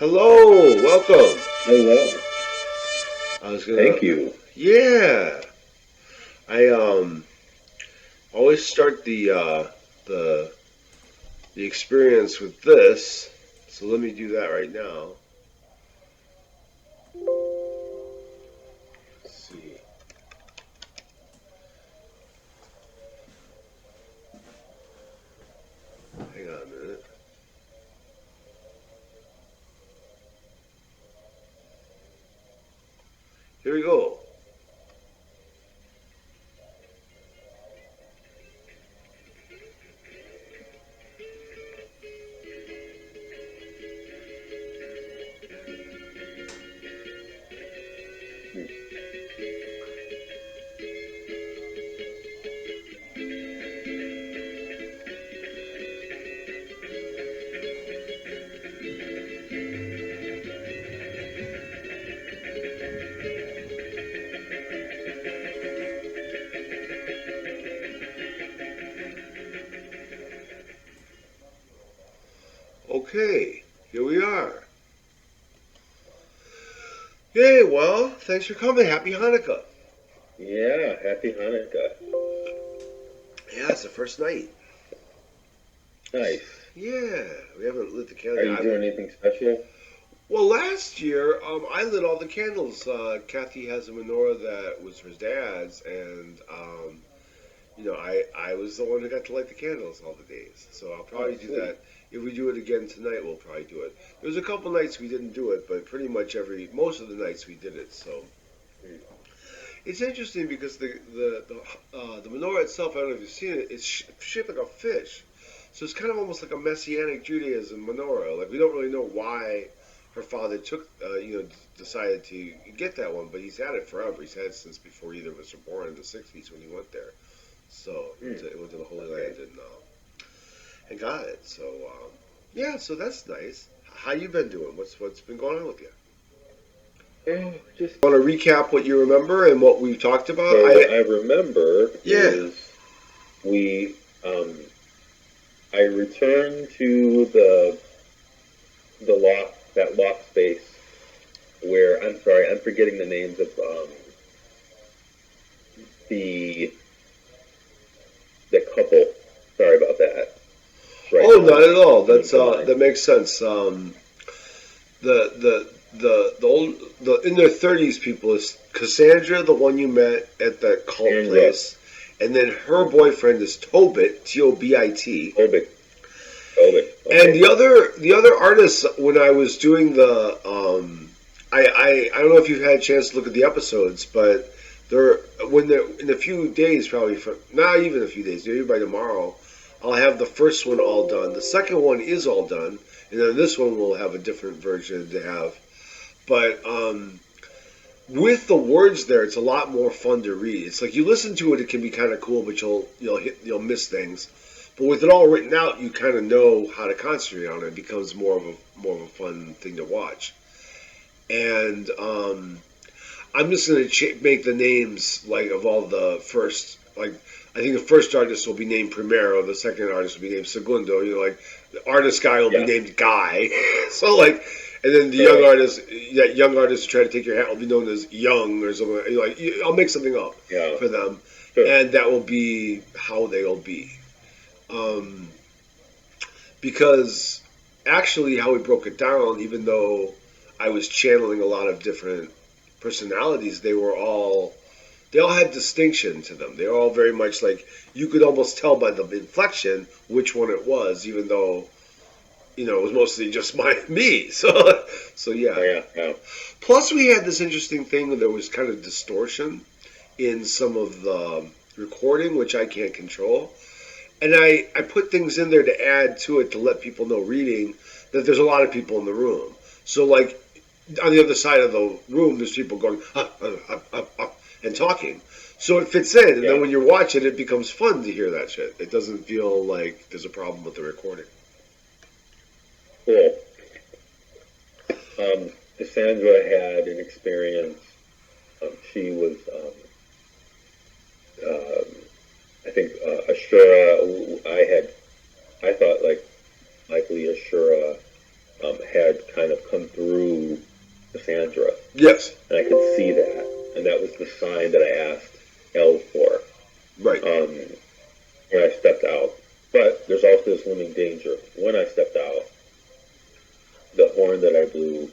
Hello, welcome. Hello. I was gonna, Thank you. yeah. I always start the the experience with this, so let me do that right now. Let's see. Hang on a minute. Here we go. Okay, here we are. Yay! Well, thanks for coming. Happy Hanukkah. Yeah, happy Hanukkah. Yeah, it's the first night. Nice. Yeah, we haven't lit the Are candle. you doing anything special? Well, last year I lit all the candles. Kathy has a menorah that was her dad's, and I was the one who got to light the candles all the days. So I'll Oh, probably do sweet. that. If we do it again tonight, we'll probably do it. There was a couple nights we didn't do it, but pretty much most of the nights we did it. So Mm. it's interesting because the menorah itself, I don't know if you've seen it. It's shaped like a fish, so it's kind of almost like a Messianic Judaism menorah. Like we don't really know why her father decided to get that one, but he's had it forever. He's had it since before either of us were born in the '60s when he went there. So Mm. it went to the Holy Okay. Land and got it. So yeah, so that's nice. How you been doing? What's been going on with you? Oh, just Want to recap what you remember and what we've talked about? so what I I remember Yeah. is we I returned to the loft space where I'm sorry, I'm forgetting the names of the the couple. Sorry about that. Right Oh, now not it's at all. coming to That mind. makes sense. The old the in their 30s people is Cassandra, the one you met at that cult Sandra. place, and then her Mm-hmm. boyfriend is Tobit, Tobit. Obit. Obit. And Okay. the other artists when I was doing I don't know if you've had a chance to look at the episodes, but they're when they're in a few days, probably for not even a few days, maybe by tomorrow, I'll have the first one all done. The second one is all done, and then this one will have a different version to have. But with the words there, it's a lot more fun to read. It's like you listen to it, it can be kind of cool, but you'll miss things. But with it all written out, you kind of know how to concentrate on it. It becomes more of a fun thing to watch. And I'm just gonna make the names like of all the first like. I think the first artist will be named Primero. The second artist will be named Segundo. Like the artist guy will be Yeah. named Guy. So like, and then the young Right. artist, that young artist who try to take your hat will be known as Young or something. I'll make something up Yeah. for them, Sure. and that will be how they'll be. Um, because actually, how we broke it down, even though I was channeling a lot of different personalities, they all had distinction to them. They were all very much like you could almost tell by the inflection which one it was, even though it was mostly just me. So Oh yeah. yeah. Yeah. Plus, we had this interesting thing where there was kind of distortion in some of the recording, which I can't control. And I put things in there to add to it to let people know reading that there's a lot of people in the room. So like on the other side of the room, there's people going and talking. So it fits in, and then Yeah. when you're watching, it becomes fun to hear that shit. It doesn't feel like there's a problem with the recording. Cool. Cassandra had an experience. She was, um, I think, Ashura. I thought likely Ashura had kind of come through Cassandra, Yes. and I could see that, and that was the sign that I asked El for Right. when I stepped out. But there's also this looming danger. When I stepped out, the horn that I blew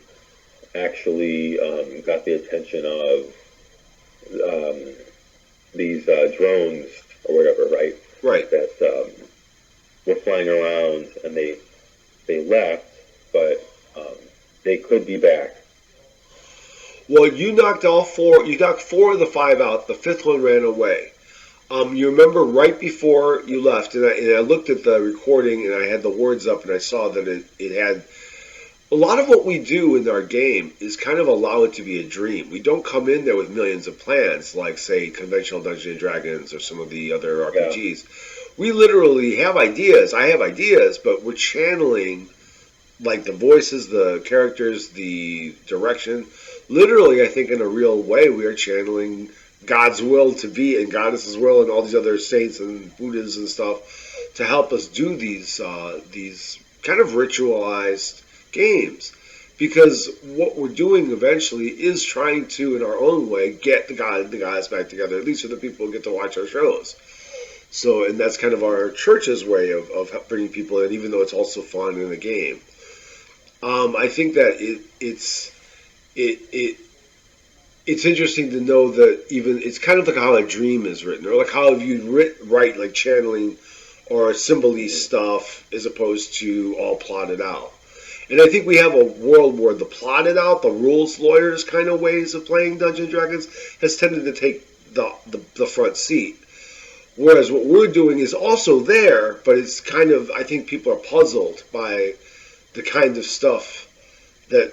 actually got the attention of um, these drones or whatever, right? Right. That were flying around, and they left, but they could be back. Well, you knocked all four. You knocked four of the five out. The fifth one ran away. You remember right before you left, and I looked at the recording, and I had the words up, and I saw that it had a lot of what we do in our game is kind of allow it to be a dream. We don't come in there with millions of plans, like say conventional Dungeons and Dragons or some of the other Yeah. RPGs. We literally have ideas. I have ideas, but we're channeling like the voices, the characters, the direction. Literally, I think in a real way, we are channeling God's will to be and Goddess's will and all these other saints and Buddhas and stuff to help us do these kind of ritualized games. Because what we're doing eventually is trying to, in our own way, get the guys back together. At least for the people who get to watch our shows. So, and that's kind of our church's way of bringing people in, even though it's also fun in a game. I think that it it's interesting to know that even it's kind of like how a dream is written, or like how you write like channeling or symboly stuff as opposed to all plotted out. And I think we have a world where the plotted out, the rules lawyers kind of ways of playing Dungeons and Dragons has tended to take the front seat. Whereas what we're doing is also there, but it's kind of I think people are puzzled by the kind of stuff that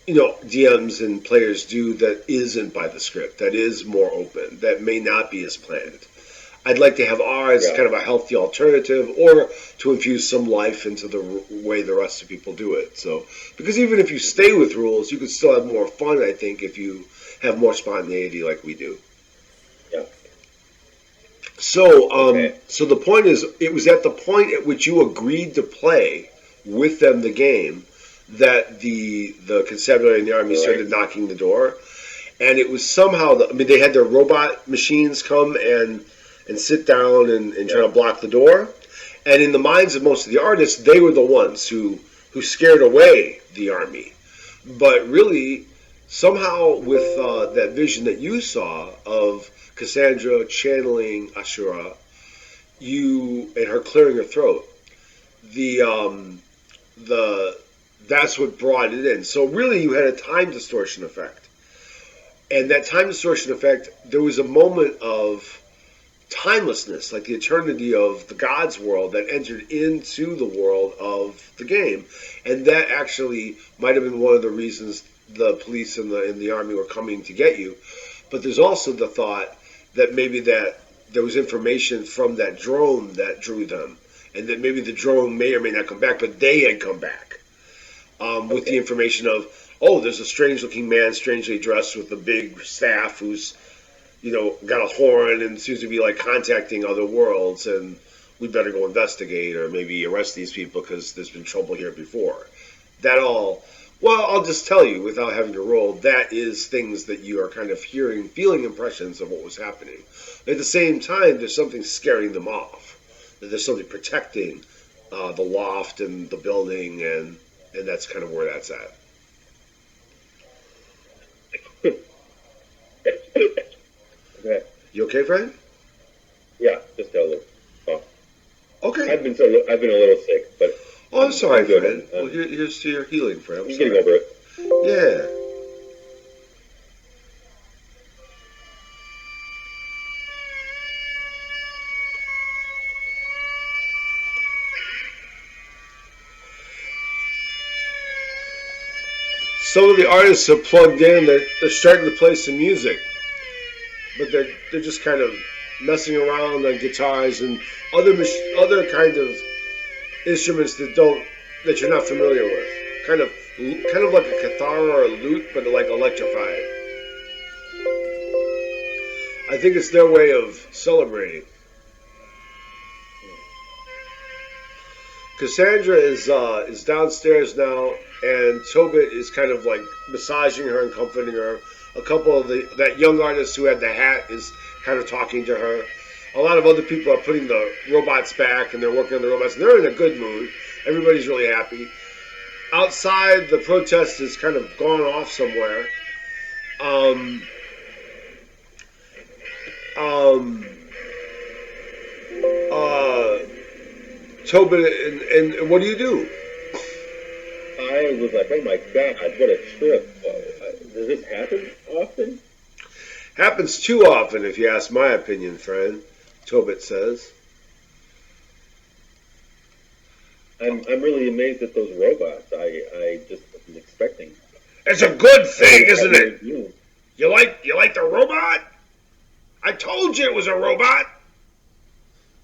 DMs and players do that isn't by the script, that is more open, that may not be as planned. I'd like to have ours Yeah. kind of a healthy alternative, or to infuse some life into the way the rest of people do it. So, because even if you stay with rules, you could still have more fun. I think if you have more spontaneity like we do. Yeah. So, Okay. so the point is, it was at the point at which you agreed to play with them the game that the constabulary and the army Right. started knocking the door, and it was somehow I mean they had their robot machines come and sit down and try to block the door, and in the minds of most of the artists, they were the ones who scared away the army, but really somehow with that vision that you saw of Cassandra channeling Ashura, you and her clearing her throat, the that's what brought it in. So really, you had a time distortion effect, and that time distortion effect, there was a moment of timelessness, like the eternity of the God's world that entered into the world of the game, and that actually might have been one of the reasons the police and the army were coming to get you. But there's also the thought that maybe that there was information from that drone that drew them, and that maybe the drone may or may not come back, but they had come back with the information of, oh, there's a strange-looking man, strangely dressed with a big staff, who's got a horn and seems to be like contacting other worlds, and we better go investigate or maybe arrest these people because there's been trouble here before. That all. Well, I'll just tell you without having to roll. That is things that you are kind of hearing, feeling impressions of what was happening. At the same time, there's something scaring them off. That there's something protecting the loft and the building, and that's kind of where that's at. Okay. You okay, Fred? Yeah, just a little. Oh. Okay. I've been a little sick, but Oh, I'm sorry, I'm good. Fred. Well, here's to your healing, Fred. I'm I'm sorry. getting over it. Yeah. Some of the artists have plugged in. They're starting to play some music, but they're just kind of messing around on guitars and other kind of instruments that you're not familiar with. Kind of like a guitar or a lute, but like electrified. I think it's their way of celebrating. Cassandra is downstairs now, and Tobit is kind of like massaging her and comforting her. A couple of that young artist who had the hat is kind of talking to her. A lot of other people are putting the robots back, and they're working on the robots. And they're in a good mood. Everybody's really happy. Outside, the protest has kind of gone off somewhere. Um, um, uh, Tobin, and what do you do? I was like, oh my god, what a trip. Does this happen often? Happens too often, if you ask my opinion, friend. Tobit says. I'm really amazed at those robots. I just wasn't expecting. It's a good thing, isn't I it? knew. You like the robot? I told you it was a robot.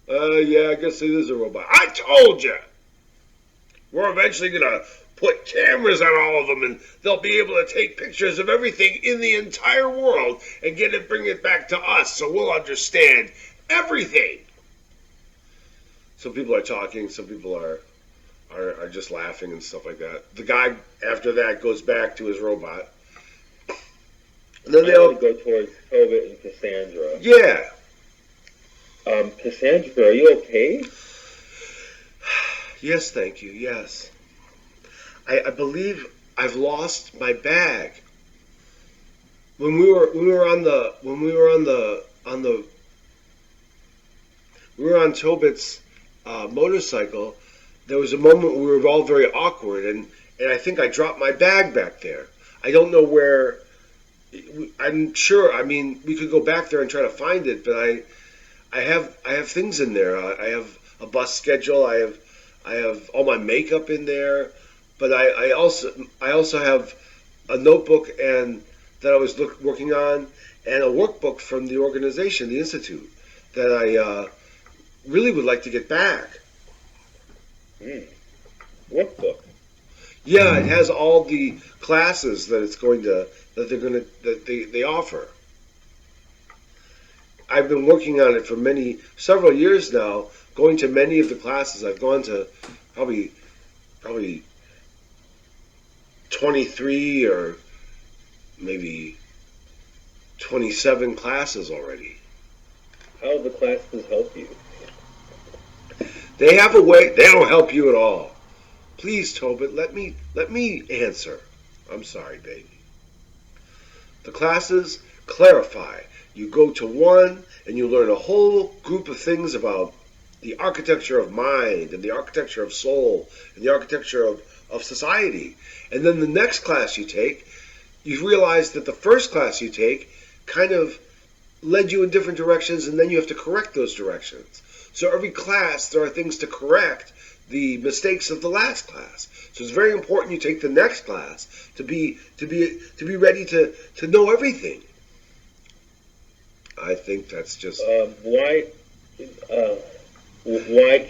Yeah, I guess it is a robot. I told you. We're eventually gonna put cameras on all of them, and they'll be able to take pictures of everything in the entire world and bring it back to us, so we'll understand everything. Some people are talking. Some people are just laughing and stuff like that. The guy after that goes back to his robot. And then they I all want to go towards Tobit and Cassandra. yeah. Cassandra, are you okay? Yes, thank you. Yes. I believe I've lost my bag. When we were on Tobit's motorcycle, there was a moment we were all very awkward, and I think I dropped my bag back there. I don't know where. I'm sure. I mean, we could go back there and try to find it, but I have things in there. I have a bus schedule. I have all my makeup in there, but I also have a notebook and that I was working on, and a workbook from the organization, the institute, that I really would like to get back. Workbook. Yeah, it has all the classes that they offer. I've been working on it for several years now, going to many of the classes. I've gone to probably 23 or maybe 27 classes already. How do the classes help you? They have a way. They don't help you at all. Please, Tobit, let me answer. I'm sorry, baby. The classes clarify. You go to one and you learn a whole group of things about the architecture of mind and the architecture of soul and the architecture of society. And then the next class you take, you realize that the first class you take kind of led you in different directions, and then you have to correct those directions. So every class, there are things to correct the mistakes of the last class. So it's very important you take the next class to be ready to know everything. I think that's just why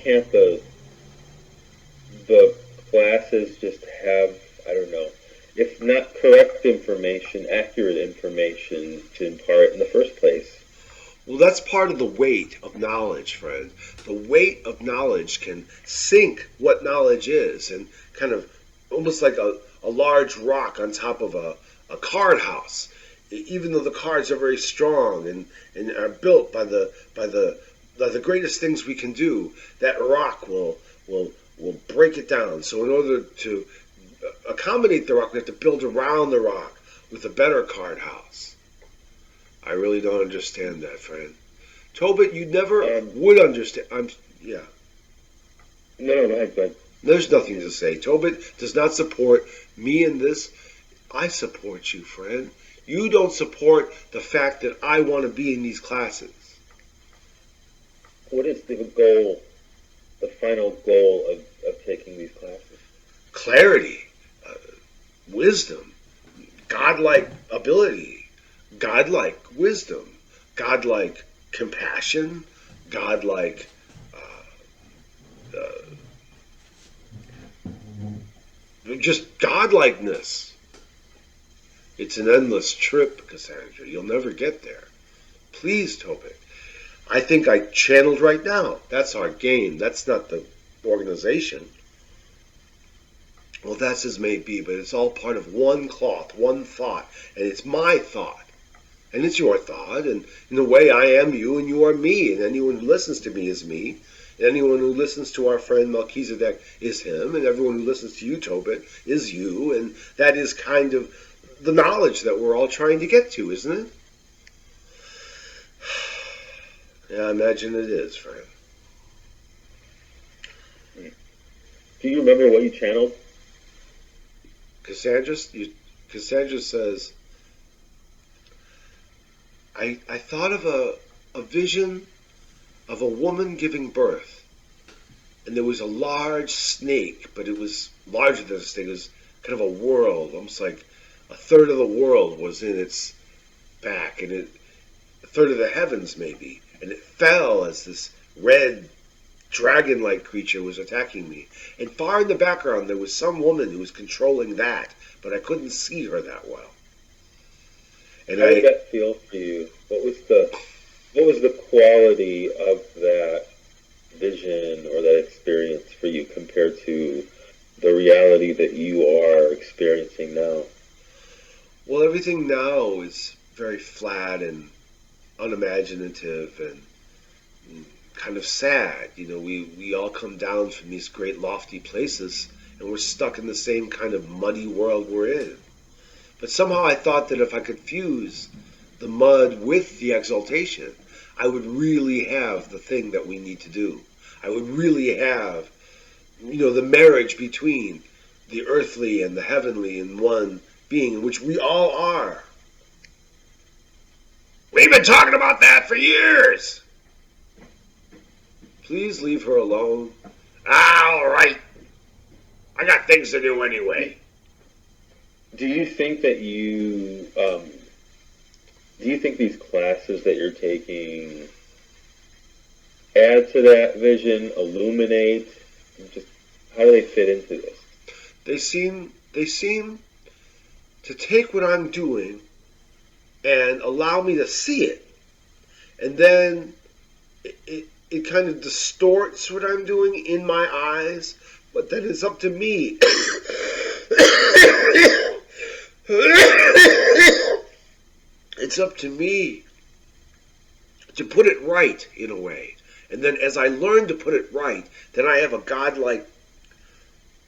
can't the classes just have, I don't know, if not correct information, accurate information to impart in the first place? well, that's part of the weight of knowledge, friend. The weight of knowledge can sink what knowledge is, and kind of almost like a large rock on top of a card house. Even though the cards are very strong and are built by the greatest things we can do, that rock will break it down. So in order to accommodate the rock, we have to build around the rock with a better card house. I really don't understand that, friend. Tobit, you never would understand. Yeah. No, go ahead. There's nothing to say. Tobit does not support me in this. I support you, friend. You don't support the fact that I want to be in these classes. What is the goal, the final goal of taking these classes? Clarity, wisdom, godlike ability, godlike wisdom, godlike compassion, godlike just godlikeness. It's an endless trip, Cassandra. You'll never get there. Please, Tobit. I think I channeled right now. That's our game. That's not the organization. Well, that's as may be, but it's all part of one cloth, one thought, and it's my thought, and it's your thought, and in a way I am you and you are me, and anyone who listens to me is me, and anyone who listens to our friend Melchizedek is him, and everyone who listens to you, Tobit, is you, and that is kind of the knowledge that we're all trying to get to, isn't it? Yeah, I imagine it is, friend. Do you remember what you channeled? Cassandra says, I thought of a vision of a woman giving birth, and there was a large snake, but it was larger than a snake. It was kind of a world, almost like a third of the world was in its back, and a third of the heavens maybe, and it fell as this red dragon-like creature was attacking me. And far in the background there was some woman who was controlling that, but I couldn't see her that well. And how did that feel for you? What was the quality of that vision or that experience for you compared to the reality that you are experiencing now? Well, everything now is very flat and unimaginative and kind of sad. You know, we all come down from these great lofty places and we're stuck in the same kind of muddy world we're in. But somehow I thought that if I could fuse the mud with the exaltation, I would really have the thing that we need to do. I would really have, the marriage between the earthly and the heavenly in one being, which we all are. We've been talking about that for years. Please leave her alone. All right. I got things to do anyway. Do you think that do you think these classes that you're taking add to that vision, illuminate? Just how do they fit into this? They seem to take what I'm doing and allow me to see it, and then it kind of distorts what I'm doing in my eyes, but then it's up to me. It's up to me to put it right in a way. And then as I learn to put it right, then I have a godlike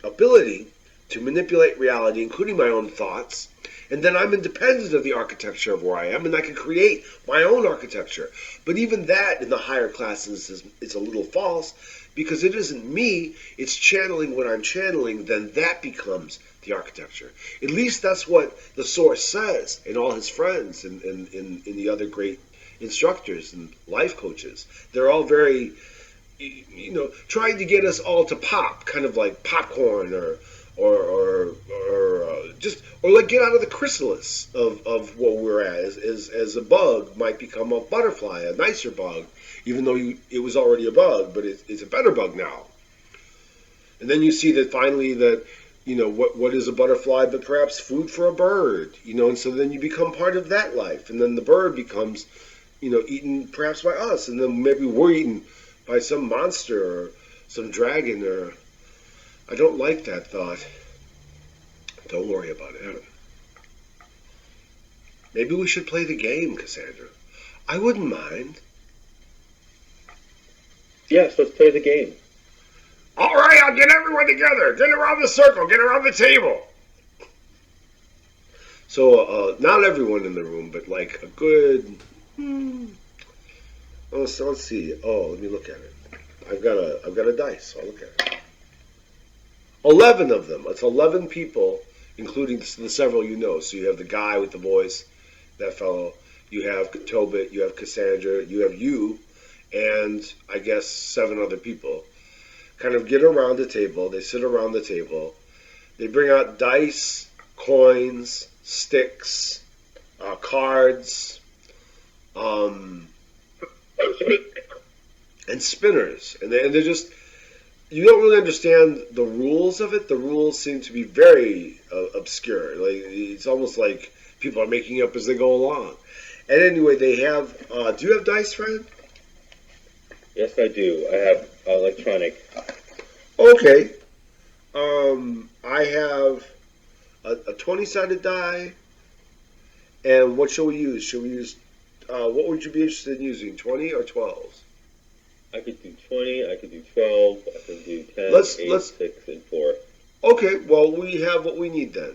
ability to manipulate reality, including my own thoughts, and then I'm independent of the architecture of where I am, and I can create my own architecture. But even that in the higher classes is a little false, because it isn't me, it's channeling what I'm channeling, then that becomes the architecture. At least that's what the Source says, and all his friends, and the other great instructors and life coaches. They're all very, trying to get us all to pop, kind of like popcorn or like get out of the chrysalis of what we're at, as a bug might become a butterfly, a nicer bug, even though it was already a bug, but it's a better bug now. And then you see that finally that, what is a butterfly but perhaps food for a bird, and so then you become part of that life, and then the bird becomes, eaten perhaps by us, and then maybe we're eaten by some monster or some dragon, or I don't like that thought. Don't worry about it. Maybe we should play the game, Cassandra. I wouldn't mind. Yes, let's play the game. All right, I'll get everyone together. Get around the circle. Get around the table. So, not everyone in the room, but like a good... Oh, so let's see. Oh, let me look at it. I've got a dice. I'll look at it. 11 of them. It's 11 people, including the several you know. So you have the guy with the voice, that fellow. You have Tobit. You have Cassandra. You have you, and I guess 7 other people. Kind of get around the table. They sit around the table. They bring out dice, coins, sticks, cards, and spinners. And they're just... You don't really understand the rules of it. The rules seem to be very obscure. Like, it's almost like people are making up as they go along. And anyway, they have... do you have dice, friend? Yes, I do. I have electronic Okay. I have a 20-sided die, and what shall we use? Shall we use? What would you be interested in using? 20 or 12? I could do 20, I could do 12, I could do 10, Let's 8, let's. 6, and 4. Okay. Well, we have what we need then.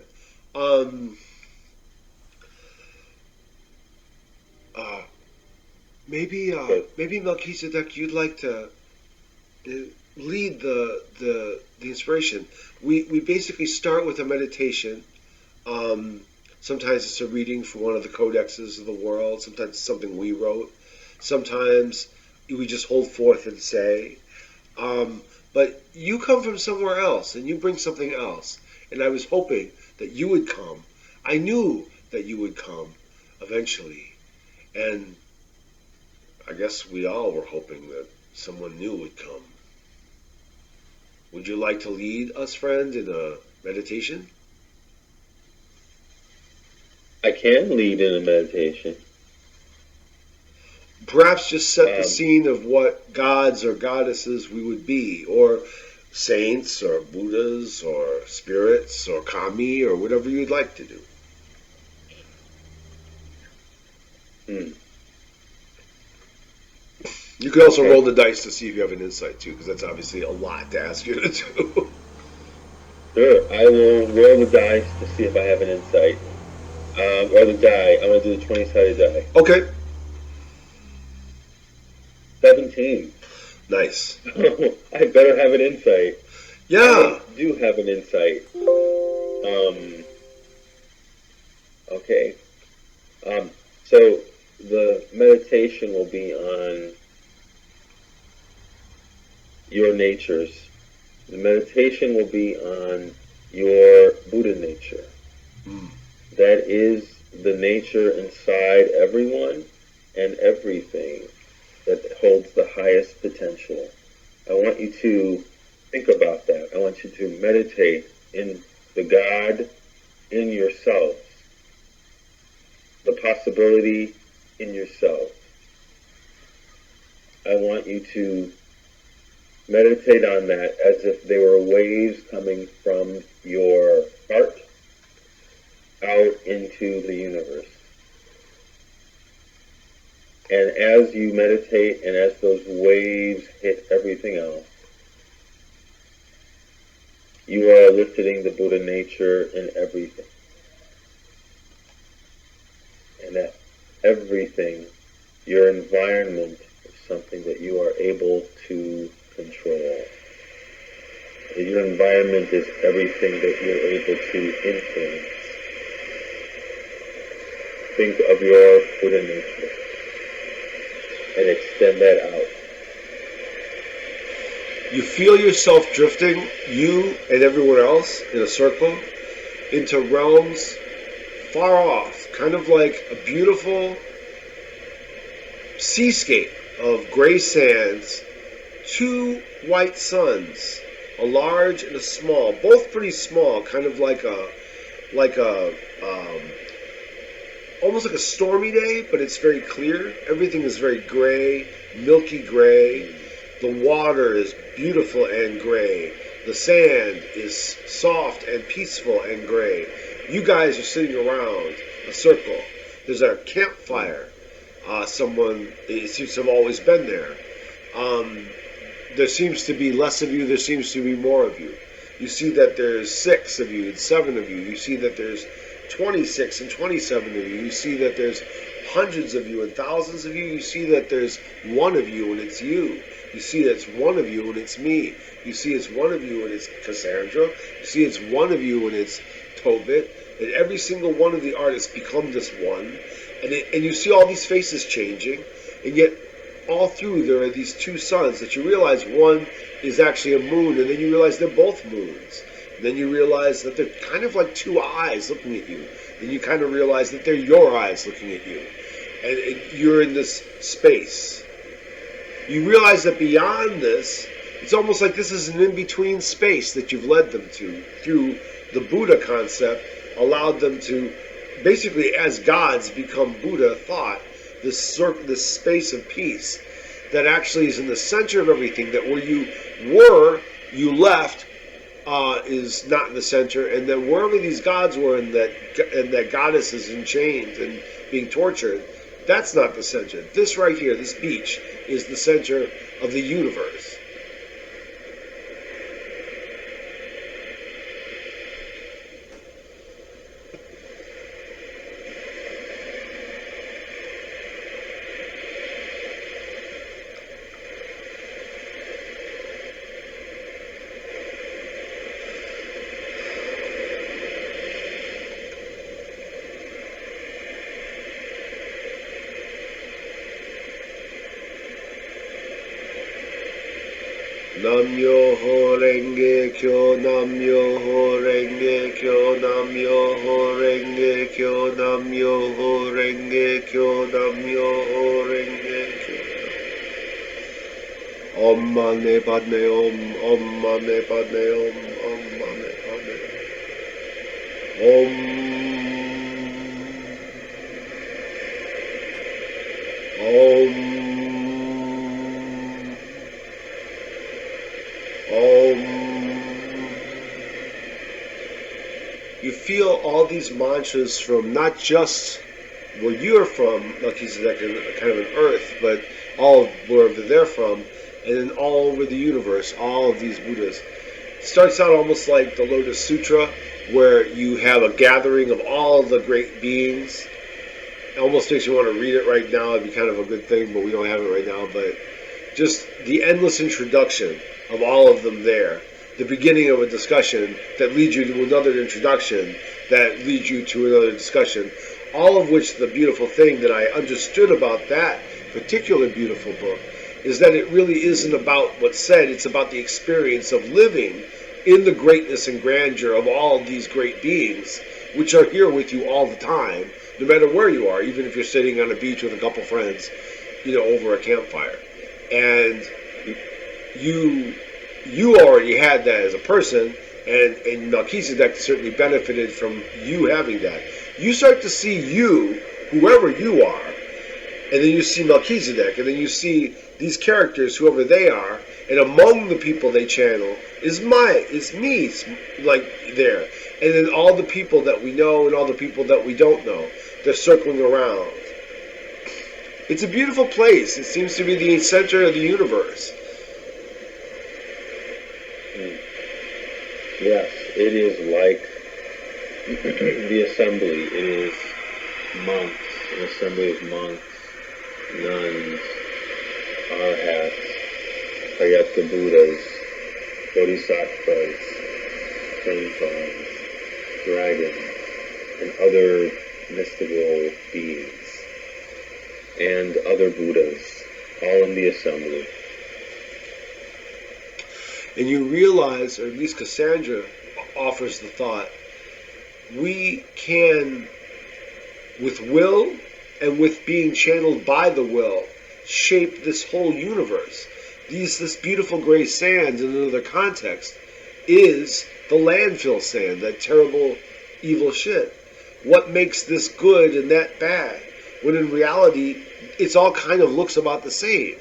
Um. Uh. Maybe. So, Maybe Melchizedek, you'd like to uh, lead the inspiration. We basically start with a meditation. Um, Sometimes it's a reading from one of the codexes of the world. Sometimes it's something we wrote. Sometimes we just hold forth and say. Um, but you come from somewhere else and you bring something else. And I was hoping that you would come. I knew that you would come eventually. And I guess we all were hoping that someone new would come. Would you like to lead us, friend, in a meditation? I can lead in a meditation. Perhaps just set the Um, scene of what gods or goddesses we would be, or saints, or Buddhas, or spirits, or kami, or whatever you'd like to do. hmm, You could also okay. roll the dice to see if you have an insight too, because that's obviously a lot to ask you to do. Sure, I will roll the dice to see if I have an insight. Or the die. I'm going to do the 20-sided die. Okay, 17. nice. I better have an insight. I Yeah. do have an insight. Um, okay. So the meditation will be on your natures. The meditation will be on your Buddha nature. Mm. That is the nature inside everyone and everything that holds the highest potential. I want you to think about that. I want you to meditate in the God in yourself, the possibility in yourself. I want you to meditate on that as if they were waves coming from your heart out into the universe. And as you meditate and as those waves hit everything else, you are eliciting the Buddha nature in everything. And that everything, your environment, is something that you are able to control. Your environment is everything that you're able to influence. Think of your Buddha nature and extend that out. You feel yourself drifting, you and everyone else, in a circle, into realms far off, kind of like a beautiful seascape of gray sands, two white suns, a large and a small, both pretty small, kind of like a almost like a stormy day, but it's very clear. Everything is very gray, milky gray. The water is beautiful and gray. The sand is soft and peaceful and gray. You guys are sitting around a circle. There's a campfire. Someone, it seems to have always been there. Um, there seems to be less of you. There seems to be more of you. You see that there's 6 of you and 7 of you. You see that there's 26 and 27 of you. You see that there's hundreds of you and thousands of you. You see that there's one of you and it's you. You see that it's one of you and it's me. You see it's one of you and it's Cassandra. You see it's one of you and it's Tobit. And every single one of the artists become this one. And you see all these faces changing. And yet all through there are these two suns that you realize one is actually a moon, and then you realize they're both moons. And then you realize that they're kind of like two eyes looking at you. Then you kind of realize that they're your eyes looking at you. And you're in this space. You realize that beyond this, it's almost like this is an in-between space that you've led them to through the Buddha concept, allowed them to basically, as gods, become Buddha thought, this space of peace that actually is in the center of everything, that where you were you left is not in the center, and then wherever these gods were and that goddesses in chains and being tortured, that's not the center. This right here, this beach, is the center of the universe. Nam-myoho Renge Kyo, Nam-myoho Renge Kyo, Nam-myoho Renge Kyo, Nam-myoho Renge Kyo, Nam-myoho Renge Kyo. Om Mane Padme Om, Om Mane Padme Om, Om Mane Padme Om. Om. You feel all these mantras from not just where you're from, Melchizedek, kind of an earth, but all wherever they're from, and then all over the universe, all of these Buddhas. It starts out almost like the Lotus Sutra, where you have a gathering of all the great beings. It almost makes you want to read it right now. It'd be kind of a good thing, but we don't have it right now. But just the endless introduction of all of them there. The beginning of a discussion that leads you to another introduction that leads you to another discussion. All of which, the beautiful thing that I understood about that particular beautiful book is that it really isn't about what's said, it's about the experience of living in the greatness and grandeur of all of these great beings, which are here with you all the time, no matter where you are, even if you're sitting on a beach with a couple friends, over a campfire. And you already had that as a person, and Melchizedek certainly benefited from you having that. You start to see you, whoever you are, and then you see Melchizedek, and then you see these characters, whoever they are, and among the people they channel is me, like there. And then all the people that we know and all the people that we don't know, they're circling around. It's a beautiful place. It seems to be the center of the universe. Yes, it is like the assembly. It is monks, an assembly of monks, nuns, arhats, Hayata Buddhas, Bodhisattvas, Senpons, dragons, and other mystical beings, and other Buddhas, all in the assembly. And you realize, or at least Cassandra offers the thought, we can, with will and with being channeled by the will, shape this whole universe. This beautiful gray sand in another context is the landfill sand, that terrible, evil shit. What makes this good and that bad? When in reality, it's all kind of looks about the same.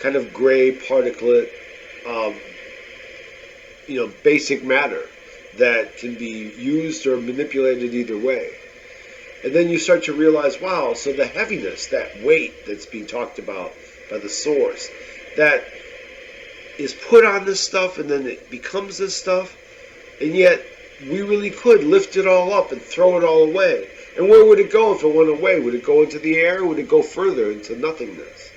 Kind of gray, particulate, basic matter that can be used or manipulated either way. And then you start to realize, wow, so the heaviness, that weight that's being talked about by the source, that is put on this stuff and then it becomes this stuff, and yet we really could lift it all up and throw it all away. And where would it go if it went away? Would it go into the air, or would it go further into nothingness?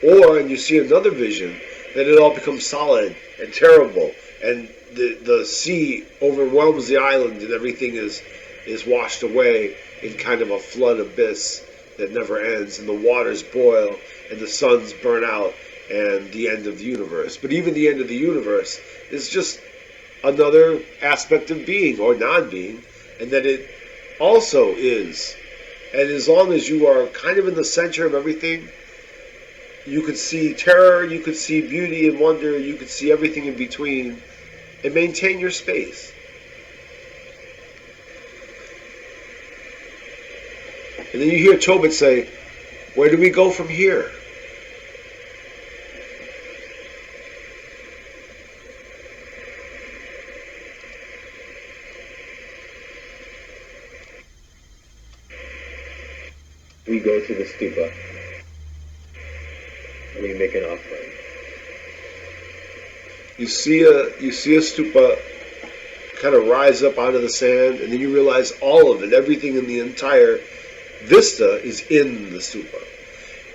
Or, and you see another vision, that it all becomes solid and terrible, and the sea overwhelms the island and everything is washed away in kind of a flood abyss that never ends, and the waters boil and the suns burn out, and the end of the universe. But even the end of the universe is just another aspect of being or non-being, and that it also is. And as long as you are kind of in the center of everything, you could see terror, you could see beauty and wonder, you could see everything in between, and maintain your space. And then you hear Tobit say, where do we go from here? we go to the stupa. We make an offering. You see a stupa kind of rise up out of the sand, and then you realize all of it, everything in the entire vista is in the stupa.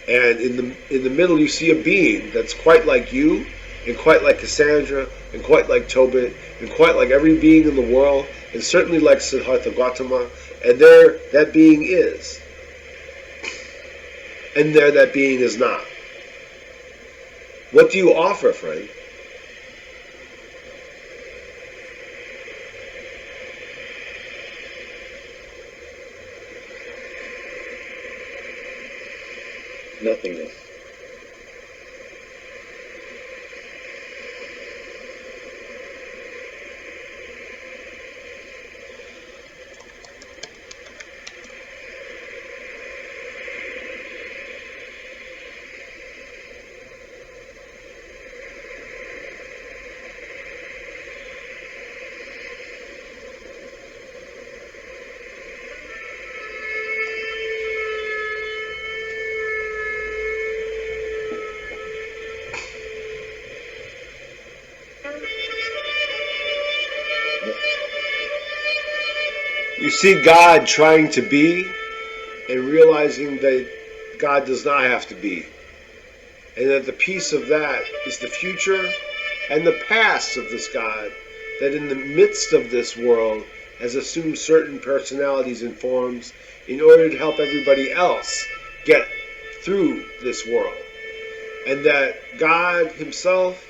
And in the middle, you see a being that's quite like you, and quite like Cassandra, and quite like Tobit, and quite like every being in the world, and certainly like Siddhartha Gautama. And there, that being is, and there, that being is not. What do you offer, friend? Nothingness. You see God trying to be and realizing that God does not have to be. And that the piece of that is the future and the past of this God that in the midst of this world has assumed certain personalities and forms in order to help everybody else get through this world. And that God himself,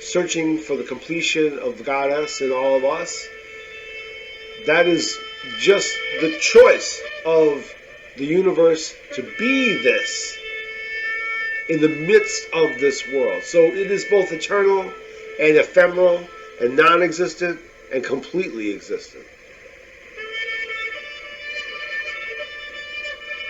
searching for the completion of the goddess in all of us, that is just the choice of the universe to be this in the midst of this world. So it is both eternal and ephemeral and non-existent and completely existent.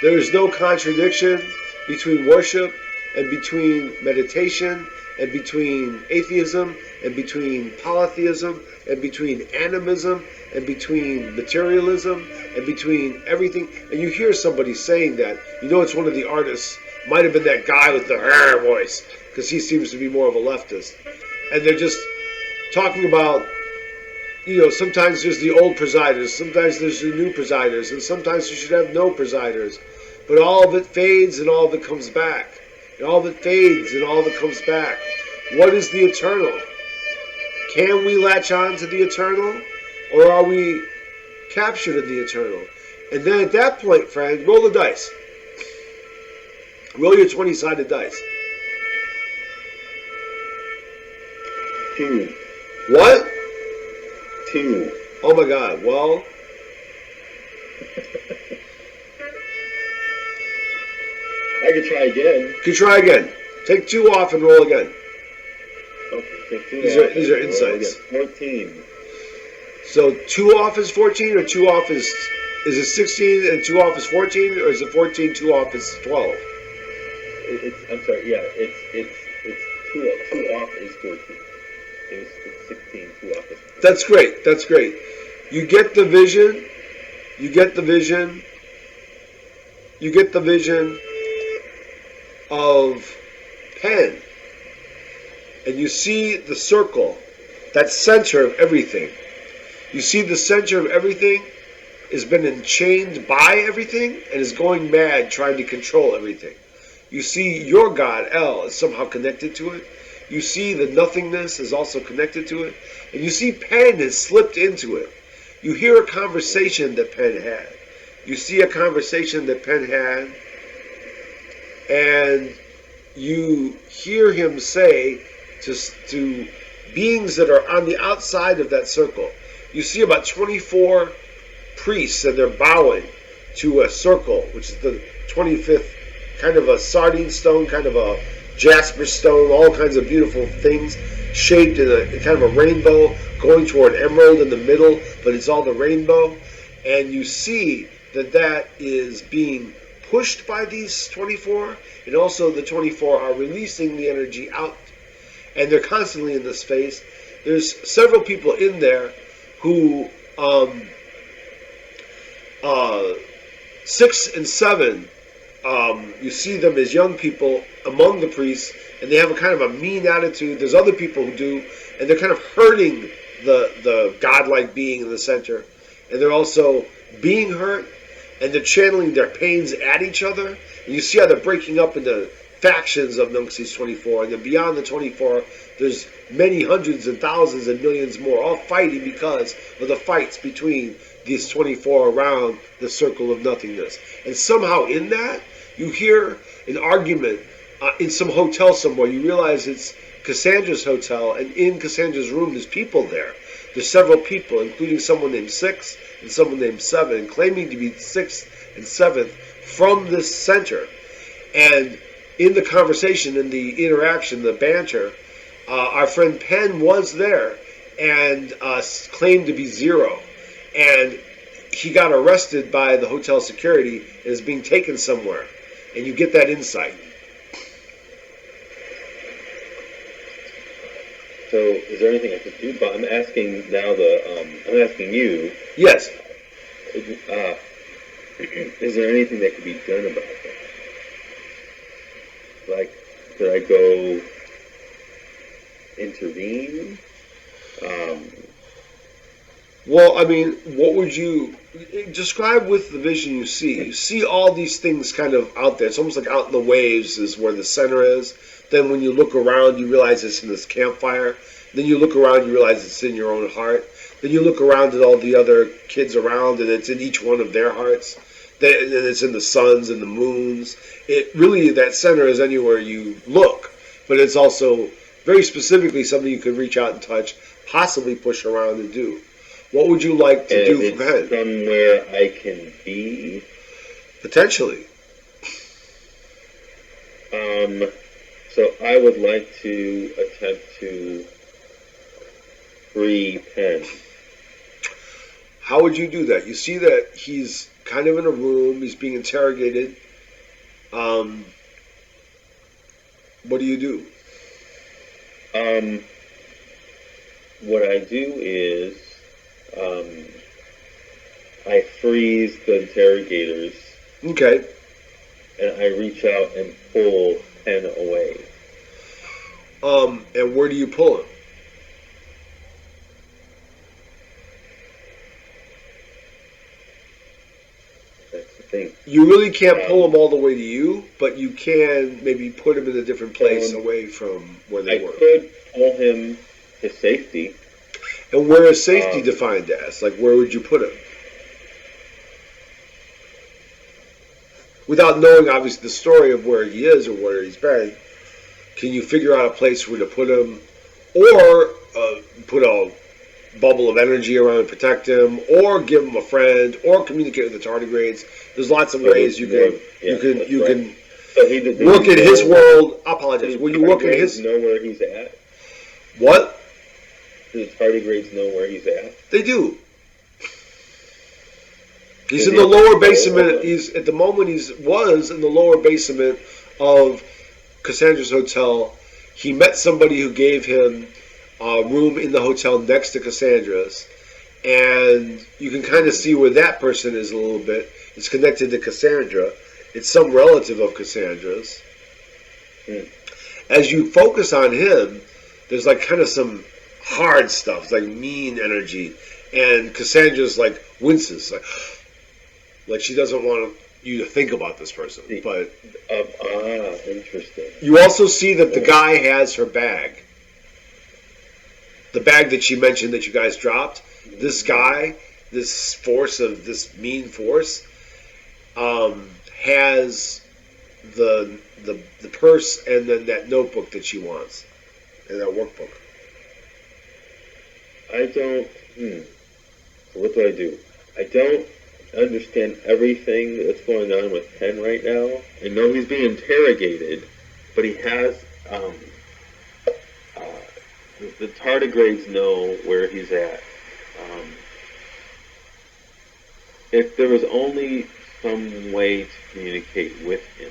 There is no contradiction between worship and between meditation and between atheism and between polytheism and between animism and between materialism and between everything. And you hear somebody saying that, you know it's one of the artists, might have been that guy with the hair voice, because he seems to be more of a leftist. And they're just talking about, sometimes there's the old presiders, sometimes there's the new presiders, and sometimes you should have no presiders. But all of it fades and all of it comes back. And all of it fades and all of it comes back. What is the eternal? Can we latch on to the eternal? Or are we captured in the eternal? And then at that point, friend, roll the dice. Roll your 20-sided dice. 2. What? 2. Oh my God. Well, I could try again. you can try again. Take 2 off and roll again. Okay, take 2 These off. are insights. 14. So 2 off is 14, or 2 off is it 16 and 2 off is 14, or is it 14, 2 off is 12? I'm sorry. Yeah, it's 2 off is 14. It's 16. 2 off is 14. That's great. That's great. You get the vision. You get the vision. You get the vision of Pen, and you see the circle, that center of everything. You see the center of everything has been enchained by everything and is going mad trying to control everything. You see your God, El, is somehow connected to it. You see the nothingness is also connected to it. And you see Pen has slipped into it. You hear a conversation that Pen had. You see a conversation that Pen had, and you hear him say to beings that are on the outside of that circle. You see about 24 priests, and they're bowing to a circle, which is the 25th, kind of a sardine stone, kind of a jasper stone, all kinds of beautiful things shaped in a kind of a rainbow, going toward emerald in the middle, but it's all the rainbow. And you see that is being pushed by these 24, and also the 24 are releasing the energy out, and they're constantly in this space. There's several people in there who 6 and 7 You see them as young people among the priests, and they have a kind of a mean attitude. There's other people who do, and they're kind of hurting the godlike being in the center, and they're also being hurt, and they're channeling their pains at each other. And you see how they're breaking up into factions of Nunxies 24, and then beyond the 24, there's many hundreds and thousands and millions more, all fighting because of the fights between these 24 around the circle of nothingness. And somehow in that, you hear an argument in some hotel somewhere. You realize it's Cassandra's hotel, and in Cassandra's room, there's people there. There's several people, including someone named Six and someone named Seven, claiming to be Sixth and Seventh from this center. And in the conversation, in the interaction, the banter, our friend Penn was there and claimed to be Zero. And he got arrested by the hotel security and is being taken somewhere. And you get that insight. So, is there anything I could do? But I'm asking now I'm asking you. Yes. Is there anything that could be done about that? Like, could I go intervene? Well, I mean, what would you describe with the vision you see? You see all these things kind of out there. It's almost like out in the waves is where the center is. Then when you look around, you realize it's in this campfire. Then you look around, you realize it's in your own heart. Then you look around at all the other kids around, and it's in each one of their hearts. Then it's in the suns and the moons. It really, that center is anywhere you look. But it's also very specifically something you could reach out and touch, possibly push around and do. What would you like to do from It's somewhere I can be? Potentially. So I would like to attempt to free Penn. How would you do that? You see that he's kind of in a room. He's being interrogated. What do you do? What I do is I freeze the interrogators. Okay. And I reach out and pull Penn away. And where do you pull him? That's the thing. You really can't pull him all the way to you, but you can maybe put him in a different place away from where they were. I could pull him to safety. And where is safety defined as? Like, where would you put him? Without knowing, obviously, the story of where he is or where he's been, can you figure out a place where to put him, or put a bubble of energy around and protect him, or give him a friend, or communicate with the tardigrades? There's lots of ways you can So work in his world. I apologize. Will you work in his? Know where he's at? What? Do the tardigrades know where he's at? They do. He's in the lower basement. He's at the moment was in the lower basement of Cassandra's hotel. He met somebody who gave him a room in the hotel next to Cassandra's, and you can kind of see where that person is a little bit. It's connected to Cassandra. It's some relative of Cassandra's. As you focus on him, there's like kind of some hard stuff, it's like mean energy, and Cassandra's like winces, like she doesn't want you to think about this person. But interesting. You also see that the guy has her bag, the bag that she mentioned that you guys dropped. This guy, this force of this mean force, has the purse and then that notebook that she wants, and that workbook. I don't. So what do? I don't understand everything that's going on with Penn right now. I know he's being interrogated, but he has. The tardigrades know where he's at. If there was only some way to communicate with him.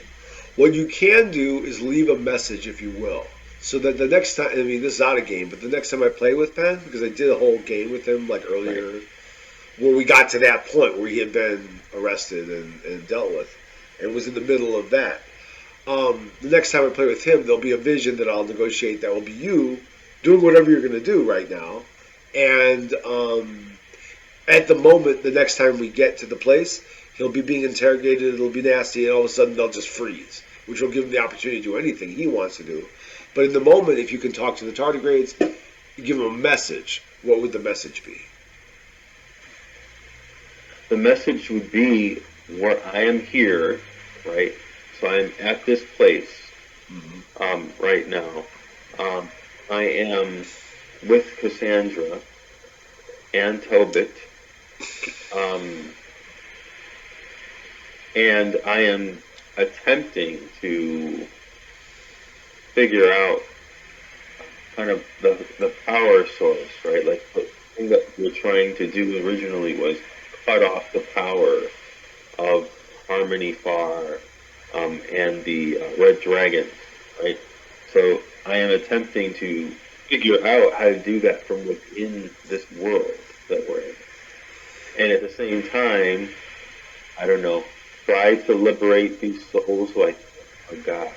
What you can do is leave a message, if you will. So that the next time, I mean, this is out of game, but the next time I play with Penn, because I did a whole game with him, like earlier, where we got to that point where he had been arrested and dealt with. and was in the middle of that. The next time I play with him, there'll be a vision that I'll negotiate that will be you doing whatever you're going to do right now. And at the moment, the next time we get to the place, he'll be being interrogated, it'll be nasty, and all of a sudden they'll just freeze, which will give him the opportunity to do anything he wants to do. But in the moment, if you can talk to the tardigrades, you give him a message. What would the message be? The message would be where I am here, right? So I'm at this place right now. I am with Cassandra and Tobit, and I am attempting to figure out kind of the power source, right? Like the thing that we're trying to do originally was cut off the power of Harmony Farr and the Red Dragon, right? So I am attempting to figure out how to do that from within this world that we're in. And at the same time, I don't know, try to liberate these souls like a god.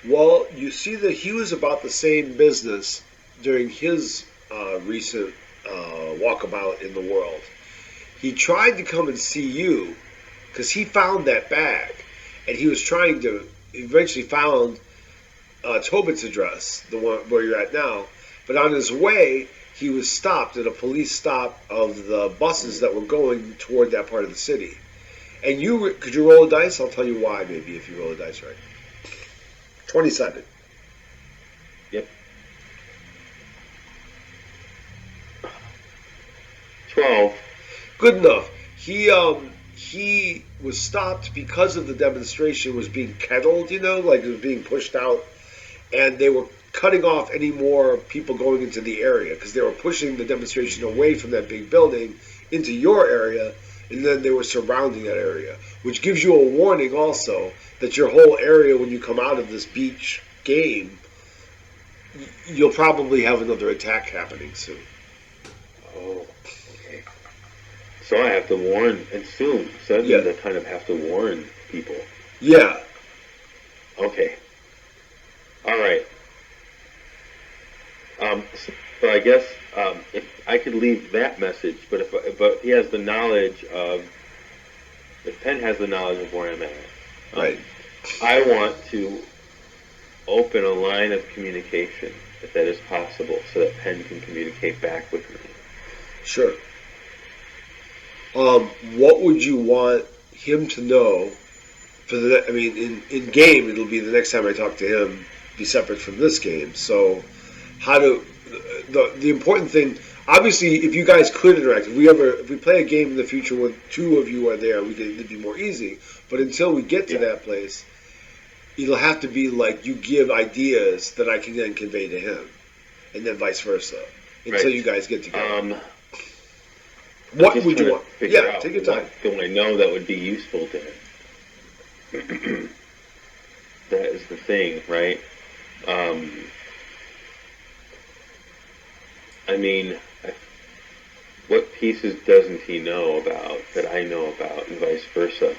Well, you see that he was about the same business during his recent walkabout in the world. He tried to come and see you because he found that bag, and he was trying to eventually found Tobit's address, the one where you're at now. But on his way, he was stopped at a police stop of the buses that were going toward that part of the city. And could you roll a dice? I'll tell you why, maybe, if you roll a dice right. 27. Yep. 12. Good enough. He was stopped because of the demonstration was being kettled, like it was being pushed out, and they were cutting off any more people going into the area because they were pushing the demonstration away from that big building into your area, and then they were surrounding that area, which gives you a warning also that your whole area, when you come out of this beach game, you'll probably have another attack happening soon. Oh, okay. So I have to warn, and soon. So that means I kind of have to warn people. Yeah. Okay. All right. So I guess if I could leave that message, but he has the knowledge of, if Penn has the knowledge of where I'm at, right. I want to open a line of communication, if that is possible, so that Penn can communicate back with me. Sure. What would you want him to know for the? I mean, in game, it'll be the next time I talk to him, be separate from this game. So, the important thing? Obviously, if you guys could interact, if we play a game in the future where two of you are there, it'd be more easy. But until we get to that place, it'll have to be like you give ideas that I can then convey to him, and then vice versa. Until you guys get together. What would you want? Yeah, take your time. What do I know that would be useful to him? That is the thing, right? I mean, what pieces doesn't he know about that I know about, and vice versa?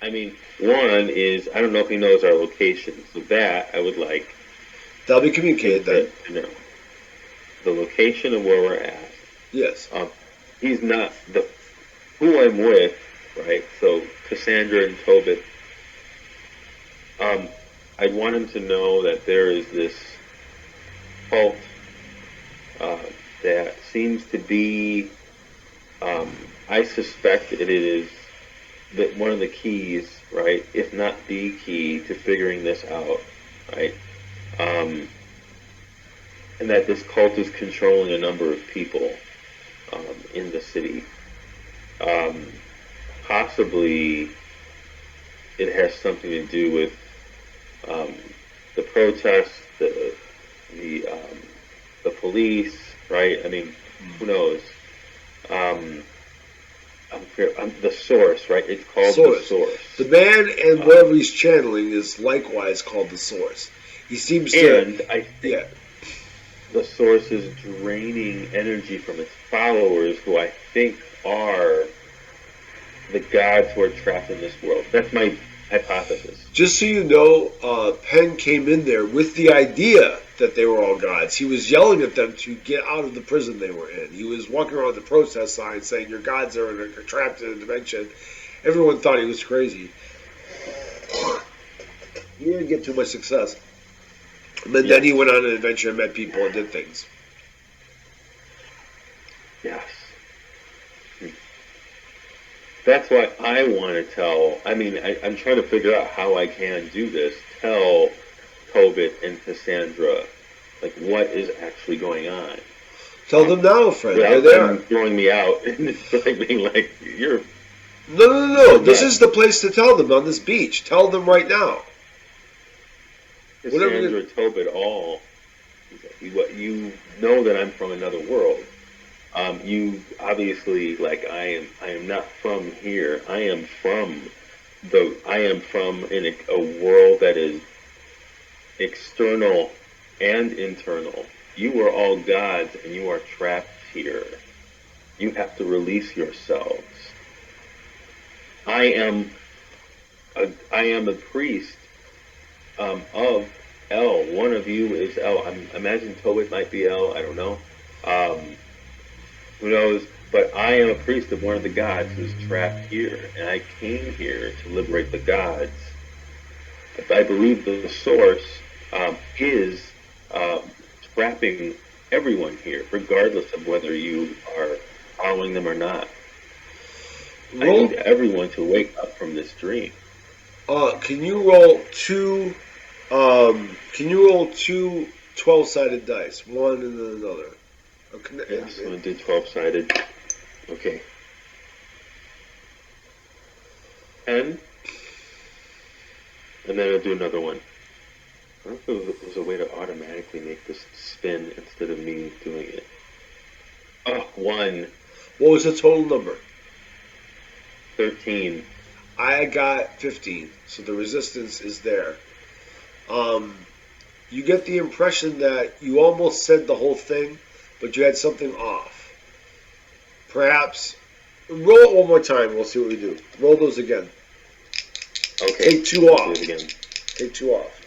I mean, one is, I don't know if he knows our location, so that I would like. That'll be communicated then. You know, the location of where we're at. Yes. He's not who I'm with, right? So Cassandra and Tobit. I'd want him to know that there is this cult that seems to be. I suspect it is that one of the keys, right, if not the key to figuring this out, right? And that this cult is controlling a number of people in the city. Possibly it has something to do with the protests, the police, right? I mean, who knows? The source, right? It's called the source. The man and whatever he's channeling is likewise called the source. He seems to. And I think the source is draining energy from its followers who I think are the gods who are trapped in this world. That's my hypothesis. Just so you know, Penn came in there with the idea that they were all gods. He was yelling at them to get out of the prison they were in. He was walking around with the protest sign saying, "Your gods are trapped in a dimension." Everyone thought he was crazy. He didn't get too much success. But then he went on an adventure and met people and did things. Yes. That's what I want to tell. I mean, I'm trying to figure out how I can do this. Tell Tobit and Cassandra, like, what is actually going on. Tell them now, friend. Without There they them are. throwing me out and like being like, you're... No. This is the place to tell them, on this beach. Tell them right now. Cassandra, Tobit, all. You know that I'm from another world. You obviously, like, I am not from here. I am from in a world that is external and internal. You are all gods and you are trapped here. You have to release yourselves. I am a priest of El. One of you is El. I imagine Tobit might be El. I don't know. Who knows? But I am a priest of one of the gods who's trapped here, and I came here to liberate the gods. I believe the source is trapping everyone here, regardless of whether you are following them or not. I need everyone to wake up from this dream. Can you roll two? Can you roll two 12-sided dice, one and then another? Yes, I'm gonna do 12-sided. Okay. 10. And then I'll do another one. I don't know if there was a way to automatically make this spin instead of me doing it. Oh, 1. What was the total number? 13. I got 15, so the resistance is there. You get the impression that you almost said the whole thing, but you had something off. Perhaps, roll it one more time, we'll see what we do. Roll those again. Okay. Take 2 off. Do it again. Take 2 off.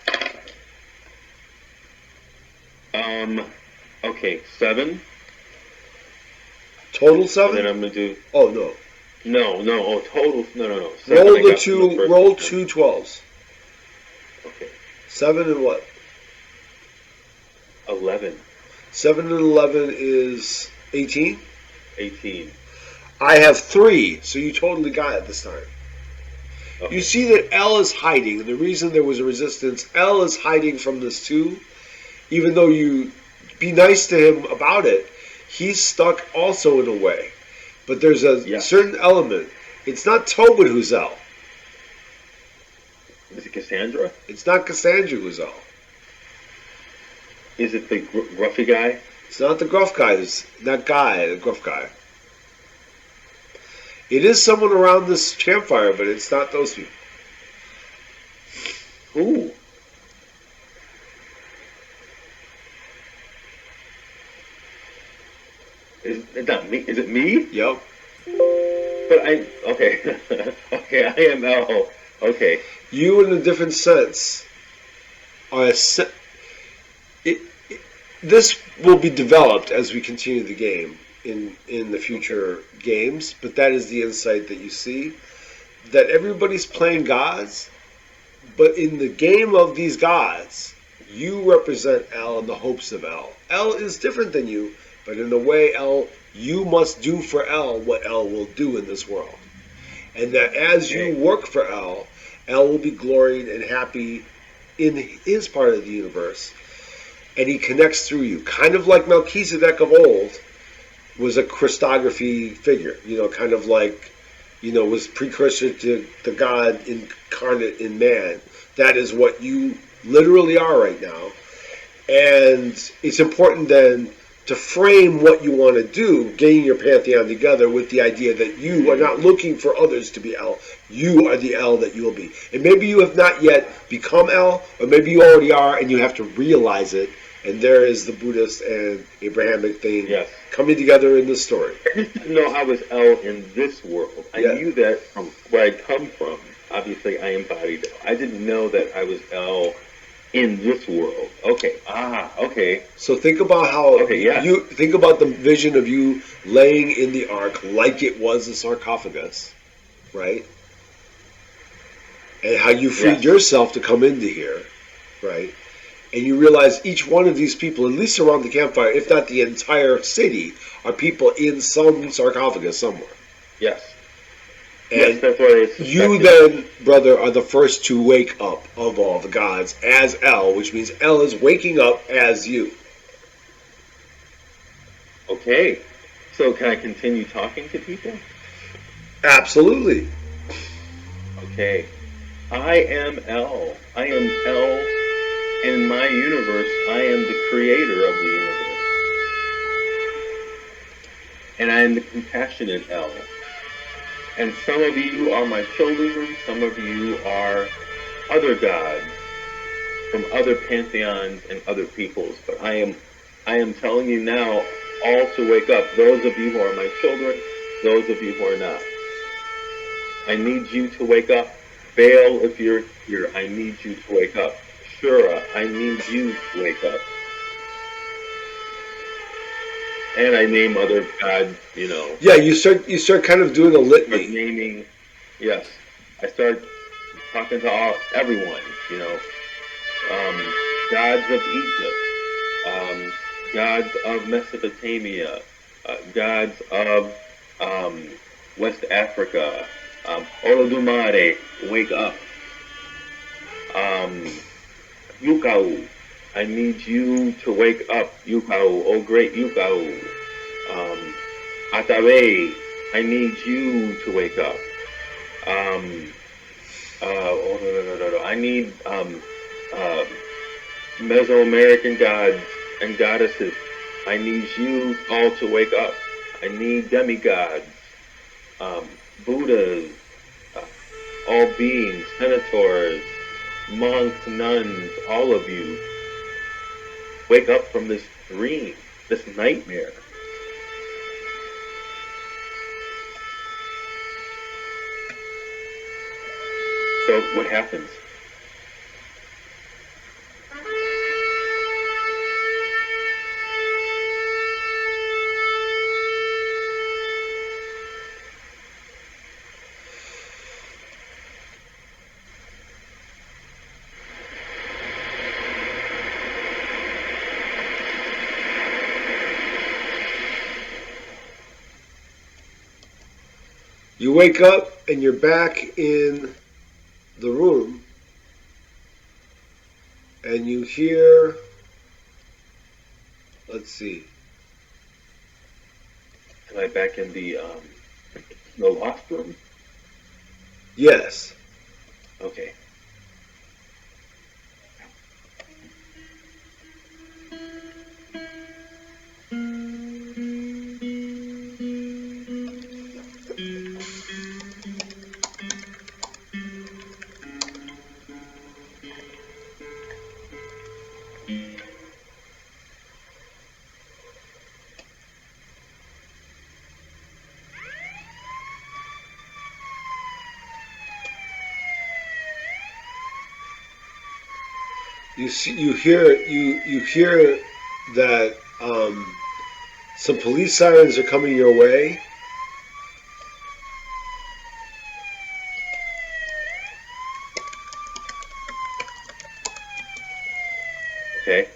Okay, 7. Total 7? And then I'm gonna do... Oh, no. No, total... No. 7 Roll I the got from two, first roll one. 2 12s. Okay. 7 and what? 11. 7 and 11 is 18? 18. I have 3, so you totally got it this time. Okay. You see that L is hiding. The reason there was a resistance, L is hiding from this too. Even though you be nice to him about it, he's stuck also in a way. But there's a certain element. It's not Tobit who's L. Is it Cassandra? It's not Cassandra who's L. Is it the gruffy guy? It's not the gruff guy. It's that guy, the gruff guy. It is someone around this campfire, but it's not those people. Who? Is it not me? Is it me? Yep. But okay. Okay, I am L. Okay. You, in a different sense, are this will be developed as we continue the game in the future games, but that is the insight that you see, that everybody's playing gods, but in the game of these gods, you represent El and the hopes of El. El is different than you, but in a way, El, you must do for El what El will do in this world. And that as you work for El, El will be glorying and happy in his part of the universe. And he connects through you. Kind of like Melchizedek of old was a Christography figure. Kind of like, was precursor to the God incarnate in man. That is what you literally are right now. And it's important then to frame what you want to do, getting your pantheon together with the idea that you are not looking for others to be El. You are the El that you will be. And maybe you have not yet become El, or maybe you already are and you have to realize it and there is the Buddhist and Abrahamic thing Yes. coming together in the story. I just didn't know I was El in this world. I Yeah. knew that from where I come from. Obviously, I embodied El. I didn't know that I was El in this world. Okay. Okay. So think about how Okay, yeah. you think about the vision of you laying in the ark like it was a sarcophagus, right? And how you freed Yes. yourself to come into here, right? And you realize each one of these people, at least around the campfire, if not the entire city, are people in some sarcophagus somewhere. Yes. And Yes, that's what I suspected. you then, brother, are the first to wake up of all the gods as El, which means El is waking up as you. Okay. So can I continue talking to people? Absolutely. Okay. I am El. I am El. In my universe, I am the creator of the universe. And I am the compassionate El. And some of you are my children, some of you are other gods from other pantheons and other peoples. But I am telling you now all to wake up. Those of you who are my children, those of you who are not. I need you to wake up. Baal, if you're here, I need you to wake up. Shura, I need you to wake up. And I name other gods, Yeah, you start kind of doing a start litany. naming, yes. I start talking to everyone, gods of Egypt, gods of Mesopotamia, gods of West Africa, Olodumare, wake up. Yukau, I need you to wake up, Yukau, oh great Yukau. Atabe, I need you to wake up. I need Mesoamerican gods and goddesses. I need you all to wake up. I need demigods, Buddhas, all beings, senators, monks, nuns, all of you. Wake up from this dream, this nightmare. So what happens? You wake up and you're back in the room, and you hear, let's see. Am I back in the lost room? Yes. Okay. You hear that some police sirens are coming your way. Okay.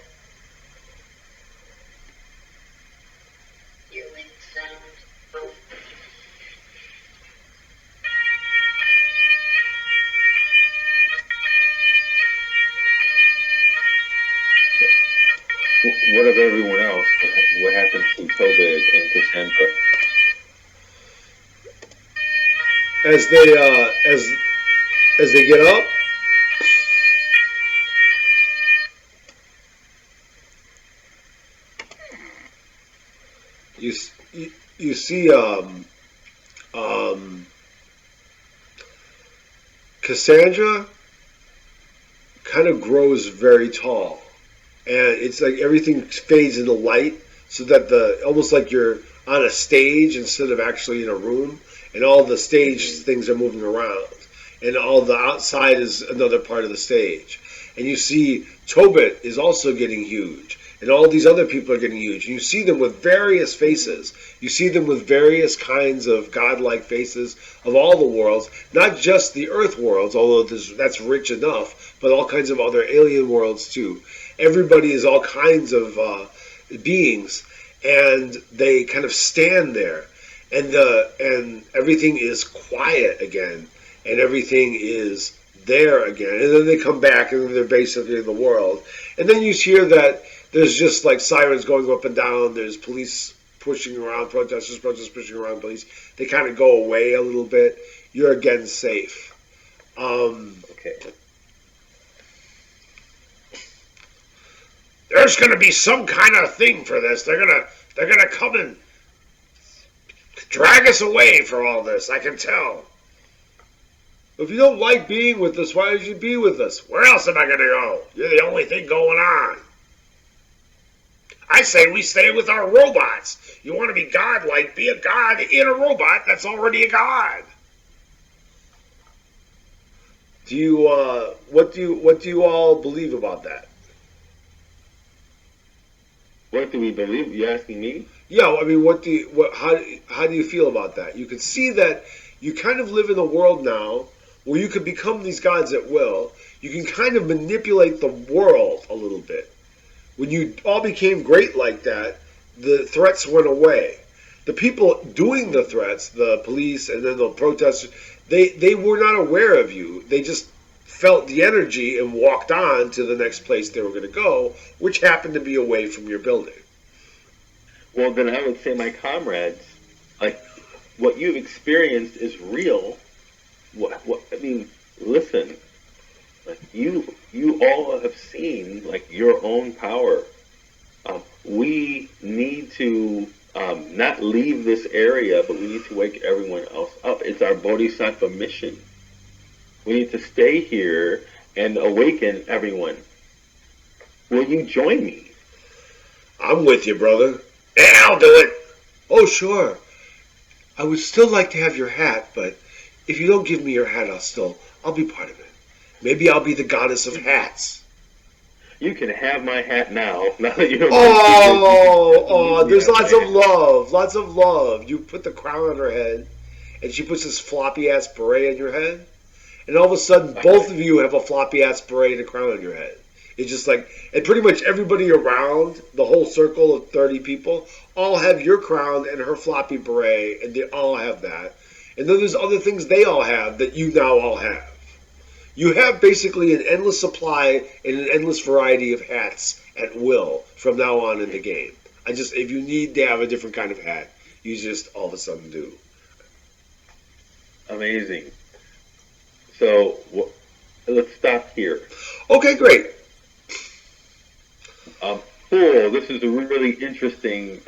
What of everyone else? What happened to Tobit and Cassandra? As they get up, you you see um, Cassandra kind of grows very tall, and it's like everything fades into light, so that the almost like you're on a stage instead of actually in a room, and all the stage Hmm. things are moving around, and all the outside is another part of the stage, and you see Tobit is also getting huge, and all these other people are getting huge. And you see them with various faces. You see them with various kinds of godlike faces of all the worlds, not just the Earth worlds, although that's rich enough, but all kinds of other alien worlds too. Everybody is all kinds of beings, and they kind of stand there, and everything is quiet again, and everything is there again, and then they come back, and then they're basically in the world, and then you hear that there's just like sirens going up and down. There's police pushing around protesters pushing around police. They kind of go away a little bit. You're again safe. Um, Okay. there's going to be some kind of thing for this. They're gonna come and drag us away for all this. I can tell. If you don't like being with us, why did you be with us? Where else am I going to go? You're the only thing going on. I say we stay with our robots. You want to be godlike? Be a god in a robot that's already a god. Do you what do you all believe about that? What do we believe? You asking me? Yeah, I mean, how do you feel about that? You can see that you kind of live in a world now where you could become these gods at will. You can kind of manipulate the world a little bit. When you all became great like that, the threats went away. The people doing the threats, the police and then the protesters, they were not aware of you. They just felt the energy and walked on to the next place they were going to go, which happened to be away from your building. Well, then I would say, my comrades, like, what you've experienced is real. What I mean, listen, like, you all have seen, like, your own power. We need to not leave this area, but we need to wake everyone else up. It's our bodhisattva mission. We need to stay here and awaken everyone. Will you join me? I'm with you, brother. Yeah, I'll do it. Oh, sure. I would still like to have your hat, but if you don't give me your hat, I'll be part of it. Maybe I'll be the goddess of hats. You can have my hat now. Now that you're my secret, Oh, oh, you there's have my lots of hat. love, lots of love. You put the crown on her head, and she puts this floppy ass beret on your head, and all of a sudden, both of you have a floppy ass beret and a crown on your head. It's just like, and pretty much everybody around the whole circle of 30 people all have your crown and her floppy beret, and they all have that. And then there's other things they all have that you now all have. You have basically an endless supply and an endless variety of hats at will from now on in the game. If you need to have a different kind of hat, you just all of a sudden do. Amazing. So let's stop here. Okay, great. Cool. This is a really interesting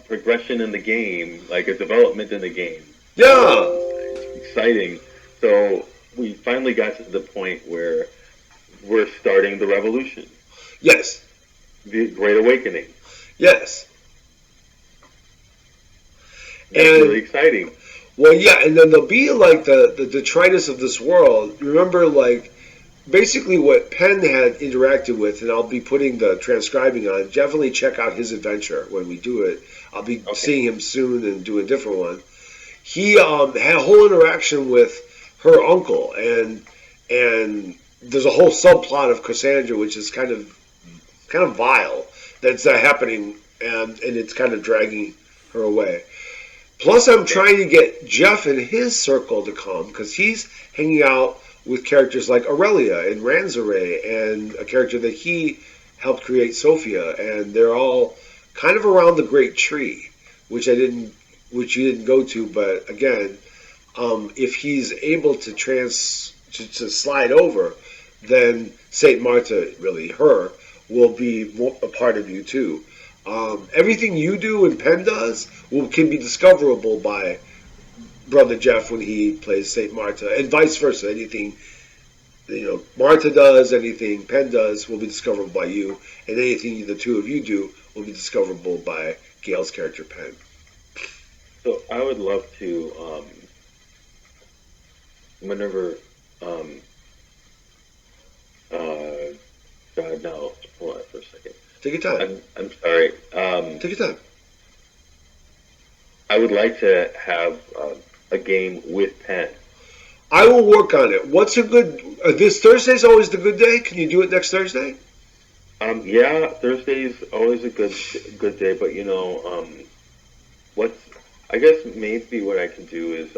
progression in the game, like a development in the game. Yeah. It's exciting. So we finally got to the point where we're starting the revolution, Yes. the Great Awakening. Yes. That's And really exciting. well, yeah, and then there'll be like the detritus of this world. Remember, like basically what Penn had interacted with, and I'll be putting the transcribing on. Definitely check out his adventure when we do it. I'll be Okay. seeing him soon and do a different one. He had a whole interaction with her uncle, and there's a whole subplot of Cassandra, which is kind of vile that's happening, and it's kind of dragging her away. Plus, I'm Okay. trying to get Jeff and his circle to come because he's hanging out with characters like Aurelia and Ranzare and a character that he helped create, Sophia, and they're all kind of around the Great Tree, which which you didn't go to, but again, if he's able to slide over, then Saint Martha, really her, will be a part of you too. Everything you do and Penn does can be discoverable by Brother Jeff when he plays Saint Martha, and vice versa. Anything Martha does, anything Penn does will be discoverable by you, and anything the two of you do will be discoverable by Gail's character Penn. So I would love to, whenever, um, uh, God, no, hold on for a second. Take your time. I'm sorry. Take your time. I would like to have a game with Penn. I will work on it. What's a good? This Thursday's always the good day. Can you do it next Thursday? Yeah, Thursday's always a good day, but what's I guess maybe what I can do is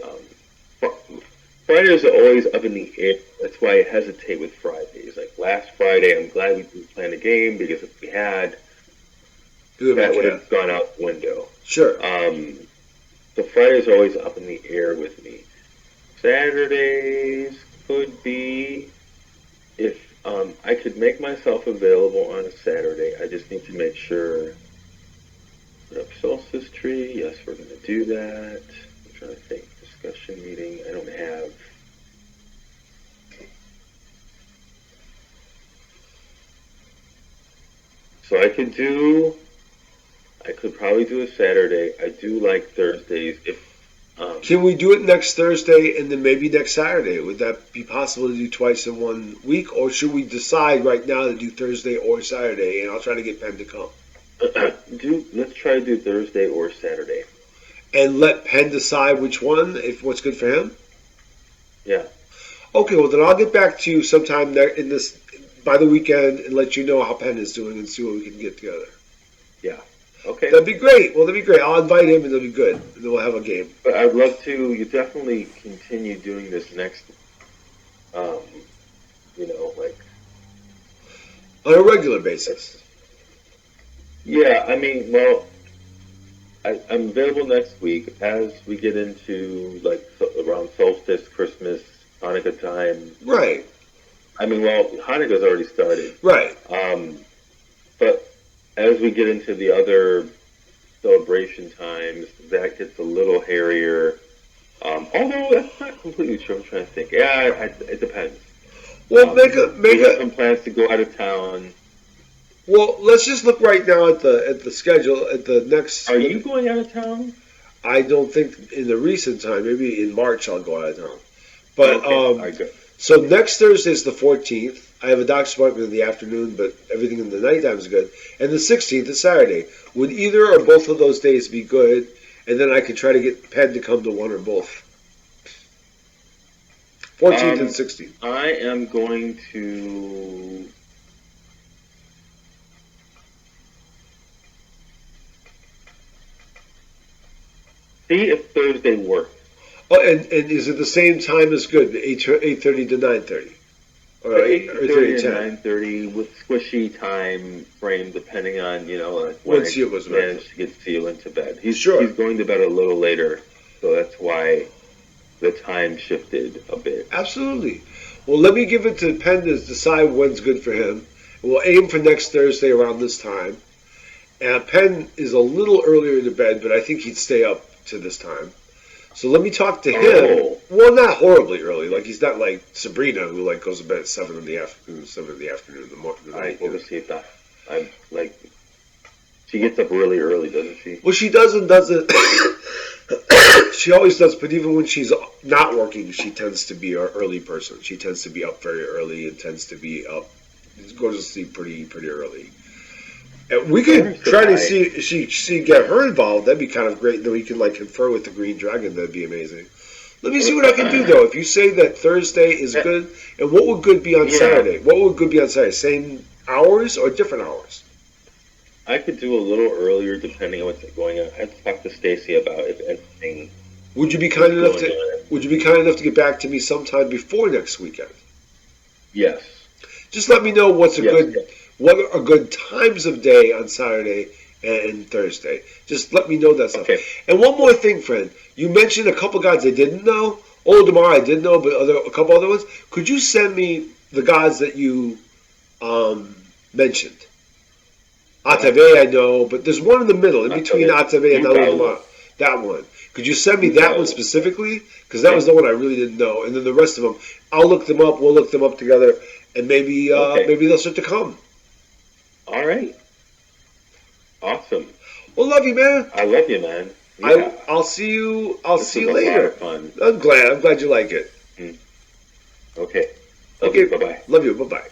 Fridays are always up in the air. That's why I hesitate with Fridays. Like last Friday, I'm glad we didn't plan a game because if we had, that would have gone out the window. Sure. So Fridays are always up in the air with me. Saturdays could be if I could make myself available on a Saturday. I just need to make sure. Put up solstice tree. Yes, we're going to do that. I'm trying to think. Discussion meeting. I don't have. So I could probably do a Saturday. I do like Thursdays. Can we do it next Thursday and then maybe next Saturday? Would that be possible to do twice in 1 week, or should we decide right now to do Thursday or Saturday? And I'll try to get Penn to come. Let's try to do Thursday or Saturday. And let Penn decide which one, if what's good for him. Yeah. Okay, well then I'll get back to you sometime by the weekend and let you know how Penn is doing and see what we can get together. Yeah. Okay. That'd be great. Well, that'd be great. I'll invite him and it'll be good. And then we'll have a game. But I'd love to. You definitely continue doing this next. Like on a regular basis. Yeah, I mean, well, I'm available next week as we get into around solstice, Christmas, Hanukkah time. Right. I mean, well, Hanukkah's already started. Right. But as we get into the other celebration times, that gets a little hairier. Although that's not completely true. I'm trying to think. Yeah, it depends. Well, we have some plans to go out of town. Well, let's just look right now at the schedule at the next. Are you going out of town? I don't think in the recent time. Maybe in March I'll go out of town. But okay. So next Thursday is the 14th. I have a doctor's appointment in the afternoon, but everything in the nighttime is good. And the 16th is Saturday. Would either or both of those days be good? And then I could try to get Penn to come to one or both. 14th and 16th. I am going to. See if Thursday works. Oh, and is it the same time as good? 8:30 to 9:30, or 8:30 to 9:30 with squishy time frame, depending on when Seal goes to bed. Managed to get Seal into bed. He's Sure. He's going to bed a little later, so that's why the time shifted a bit. Absolutely. Well, let me give it to Penn to decide when's good for him. We'll aim for next Thursday around this time. And Penn is a little earlier to bed, but I think he'd stay up to this time. So let me talk to him. Oh. Well, not horribly early. Like he's not like Sabrina, who goes to bed at 7 in the afternoon, in the morning. All right, we'll see if that. I'm like, she gets up really early, doesn't she? Well, she does and doesn't. She always does, but even when she's not working, she tends to be an early person. She tends to be up very early and tends to be up, go to sleep pretty early. And we could try to see if she get her involved. That'd be kind of great. Then we can confer with the Green Dragon. That'd be amazing. Let me see what I can do though. If you say that Thursday is good, and what would good be on Saturday? What would good be on Saturday? Same hours or different hours? I could do a little earlier depending on what's going on. I have to talk to Stacy about if anything. Would you be kind enough to get back to me sometime before next weekend? Yes. Just let me know what are good times of day on Saturday and Thursday. Just let me know that stuff. Okay. And one more thing, friend. You mentioned a couple gods I didn't know. Oldemar I did know, but a couple other ones. Could you send me the gods that you mentioned? Atave I know, but there's one in the middle, in between Atave and Oldemar. That one. Could you send me that one specifically? Because that was the one I really didn't know. And then the rest of them, I'll look them up. We'll look them up together, and maybe they'll start to come. All right. Awesome. Well, love you, man. I love you, man. Yeah. I'll see you. This See you was a later. lot of fun. I'm glad. I'm glad you like it. Okay. Okay. Bye bye. Love you. Bye bye.